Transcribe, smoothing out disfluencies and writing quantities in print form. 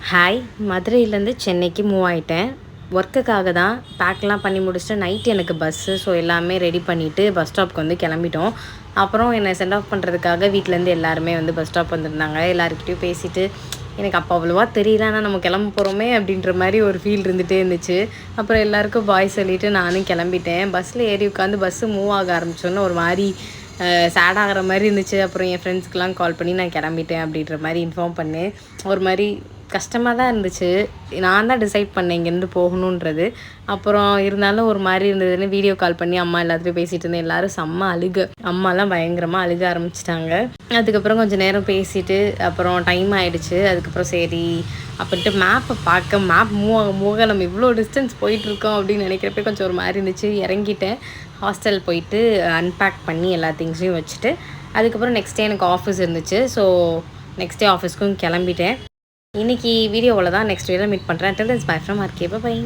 Hi, மதுரையிலேருந்து சென்னைக்கு move ஆகிட்டேன். ஒர்க்குக்காக தான் பேக்லாம் பண்ணி முடிச்சுட்டு நைட்டு எனக்கு பஸ்ஸு. ஸோ எல்லாமே ரெடி பண்ணிவிட்டு பஸ் ஸ்டாப்க்கு வந்து கிளம்பிட்டோம். அப்புறம் என்னை சென்ட் ஆஃப் பண்ணுறதுக்காக வீட்டிலேருந்து எல்லாருமே வந்து பஸ் ஸ்டாப் வந்திருந்தாங்க. எல்லாருக்கிட்டையும் பேசிவிட்டு எனக்கு அப்போ அவ்வளோவா தெரியல, ஆனால் நம்ம கிளம்ப போகிறோமே அப்படின்ற மாதிரி ஒரு ஃபீல் இருந்துகிட்டே இருந்துச்சு. அப்புறம் எல்லாருக்கும் பாய் சொல்லிவிட்டு நானும் கிளம்பிட்டேன். பஸ்ஸில் ஏறி உட்காந்து பஸ்ஸு மூவ் ஆக ஆரம்பித்தோன்னே ஒரு மாதிரி சேட் ஆகிற மாதிரி இருந்துச்சு. அப்புறம் என் ஃப்ரெண்ட்ஸ்க்கெலாம் கால் பண்ணி நான் கிளம்பிட்டேன் அப்படின்ற மாதிரி இன்ஃபார்ம் பண்ணேன். ஒரு மாதிரி கஷ்டமாக தான் இருந்துச்சு. நான் தான் டிசைட் பண்ணேன் இங்கேருந்து போகணுன்றது. அப்புறம் இருந்தாலும் ஒரு மாதிரி இருந்ததுன்னு வீடியோ கால் பண்ணி அம்மா எல்லாத்துலேயும் பேசிகிட்டு இருந்தேன். எல்லோரும் செம்ம அழுக, அம்மாலாம் பயங்கரமாக அழுக ஆரம்பிச்சிட்டாங்க. அதுக்கப்புறம் கொஞ்சம் நேரம் பேசிவிட்டு அப்புறம் டைம் ஆகிடுச்சு. அதுக்கப்புறம் சரி அப்படின்ட்டு மேப்பை பார்க்க மேப் மூவ் நம்ம இவ்வளோ டிஸ்டன்ஸ் போயிட்டுருக்கோம் அப்படின்னு நினைக்கிறப்ப கொஞ்சம் ஒரு மாதிரி இருந்துச்சு. இறங்கிட்டேன். ஹாஸ்டல் போயிட்டு அன்பேக் பண்ணி எல்லா திங்ஸையும் வச்சுட்டு அதுக்கப்புறம் நெக்ஸ்ட் டே எனக்கு ஆஃபீஸ் இருந்துச்சு. ஸோ நெக்ஸ்ட் டே ஆஃபீஸ்க்கும் கிளம்பிட்டேன். இன்றைக்கி வீடியோவில் தான் நெக்ஸ்ட் வீடியோவில் மீட் பண்ணுறேன். டில் தென் பை ஃப்ரம் ஆர்கே. பை.